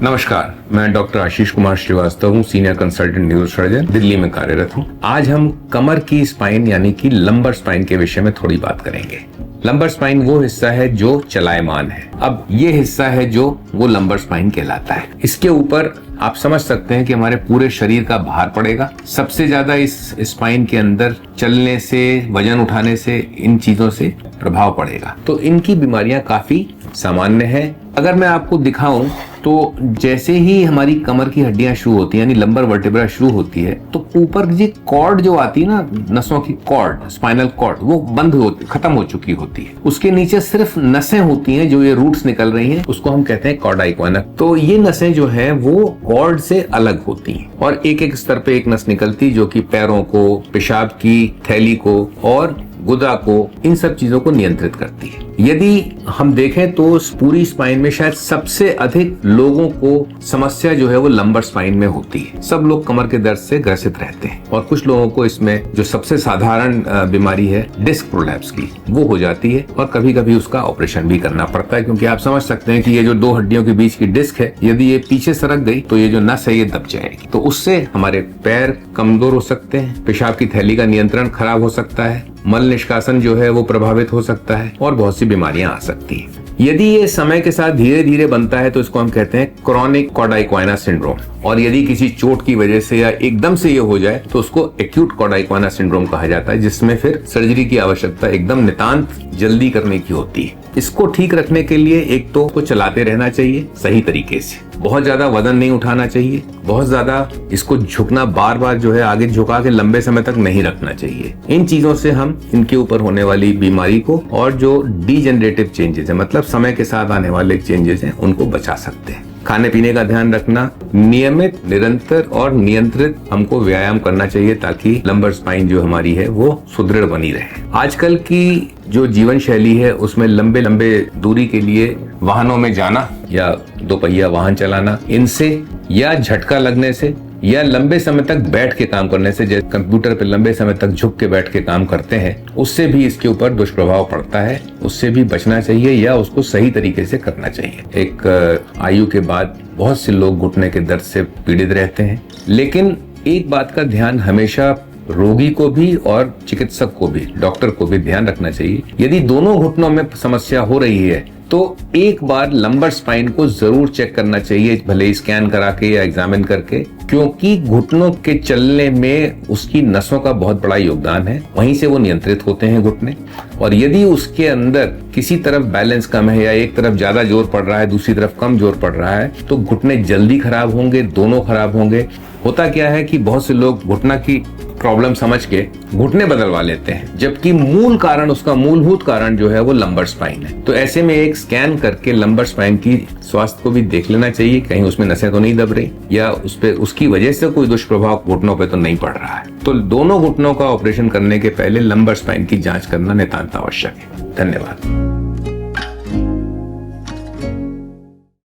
नमस्कार, मैं डॉक्टर आशीष कुमार श्रीवास्तव हूँ, सीनियर कंसल्टेंट न्यूरोसर्जन, दिल्ली में कार्यरत हूँ। आज हम कमर की स्पाइन यानी कि लंबर स्पाइन के विषय में थोड़ी बात करेंगे। लंबर स्पाइन वो हिस्सा है जो चलायमान है। अब ये हिस्सा है जो वो लंबर स्पाइन कहलाता है। इसके ऊपर आप समझ सकते हैं कि हमारे पूरे शरीर का भार पड़ेगा। सबसे ज्यादा इस स्पाइन के अंदर चलने से, वजन उठाने से, इन चीजों से प्रभाव पड़ेगा। तो इनकी बीमारियां काफी सामान्य है। अगर मैं आपको दिखाऊं तो जैसे ही हमारी कमर की हड्डियां शुरू होती हैं, यानी लंबर वर्टिब्रा शुरू होती है, तो ऊपर की कॉर्ड जो आती है ना, नसों की कॉर्ड, स्पाइनल कॉर्ड, वो बंद होती, खत्म हो चुकी होती है। उसके नीचे सिर्फ नसें होती हैं, जो ये रूट्स निकल रही हैं, उसको हम कहते हैं कॉर्डा इक्वाना। तो ये नसें जो है वो कॉर्ड से अलग होती हैं और एक एक स्तर पे एक नस निकलती, जो कि पैरों को, पेशाब की थैली को और गुदा को, इन सब चीजों को नियंत्रित करती है। यदि हम देखें तो पूरी स्पाइन में शायद सबसे अधिक लोगों को समस्या जो है वो लंबर स्पाइन में होती है। सब लोग कमर के दर्द से ग्रसित रहते हैं और कुछ लोगों को इसमें जो सबसे साधारण बीमारी है डिस्क प्रोलैप्स की, वो हो जाती है और कभी कभी उसका ऑपरेशन भी करना पड़ता है, क्योंकि आप समझ सकते हैं कि ये जो दो हड्डियों के बीच की डिस्क है, यदि ये पीछे सरक गई तो ये जो नस है ये दब जाएगी। तो उससे हमारे पैर कमजोर हो सकते हैं, पेशाब की थैली का नियंत्रण खराब हो सकता है, मल निष्कासन जो है वो प्रभावित हो सकता है और बहुत सी बीमारियां आ सकती हैं। यदि ये समय के साथ धीरे धीरे बनता है तो इसको हम कहते हैं क्रॉनिक कॉर्डा इक्वाना सिंड्रोम, और यदि किसी चोट की वजह से या एकदम से ये हो जाए तो उसको एक्यूट कॉर्डा इक्वाना सिंड्रोम कहा जाता है, जिसमें फिर सर्जरी की आवश्यकता एकदम नितांत जल्दी करने की होती है। इसको ठीक रखने के लिए एक तो इसको चलाते रहना चाहिए सही तरीके से, बहुत ज्यादा वजन नहीं उठाना चाहिए, बहुत ज्यादा इसको झुकना, बार बार जो है आगे झुका के लंबे समय तक नहीं रखना चाहिए। इन चीजों से हम इनके ऊपर होने वाली बीमारी को और जो डीजेनरेटिव चेंजेस है, मतलब समय के साथ आने वाले चेंजेस हैं, उनको बचा सकते हैं। खाने पीने का ध्यान रखना, नियमित, निरंतर और नियंत्रित हमको व्यायाम करना चाहिए ताकि लंबर स्पाइन जो हमारी है वो सुदृढ़ बनी रहे। आजकल की जो जीवन शैली है उसमें लंबे लंबे दूरी के लिए वाहनों में जाना या दोपहिया वाहन चलाना, इनसे या झटका लगने से या लंबे समय तक बैठ के काम करने से, जैसे कंप्यूटर पे लंबे समय तक झुक के बैठ के काम करते हैं, उससे भी इसके ऊपर दुष्प्रभाव पड़ता है। उससे भी बचना चाहिए या उसको सही तरीके से करना चाहिए। एक आयु के बाद बहुत से लोग घुटने के दर्द से पीड़ित रहते हैं, लेकिन एक बात का ध्यान हमेशा रोगी को भी और चिकित्सक को भी, डॉक्टर को भी ध्यान रखना चाहिए। यदि दोनों घुटनों में समस्या हो रही है तो एक बार लंबर स्पाइन को जरूर चेक करना चाहिए, भले ही स्कैन करा के या एग्जामिन करके, क्योंकि घुटनों के चलने में उसकी नसों का बहुत बड़ा योगदान है। वहीं से वो नियंत्रित होते हैं घुटने, और यदि उसके अंदर किसी तरफ बैलेंस कम है या एक तरफ ज्यादा जोर पड़ रहा है, दूसरी तरफ कम जोर पड़ रहा है, तो घुटने जल्दी खराब होंगे, दोनों खराब होंगे। होता क्या है कि बहुत से लोग घुटना की प्रॉब्लम समझ के घुटने बदलवा लेते हैं, जबकि मूल कारण, उसका मूलभूत कारण जो है वो लंबर स्पाइन है। तो ऐसे में एक स्कैन करके लंबर स्पाइन की स्वास्थ्य को भी देख लेना चाहिए, कहीं उसमें नसें तो नहीं दब रही या उस पे उसकी वजह से कोई दुष्प्रभाव घुटनों पे तो नहीं पड़ रहा है। तो दोनों घुटनों का ऑपरेशन करने के पहले लंबर स्पाइन की जांच करना नितांत आवश्यक है। धन्यवाद।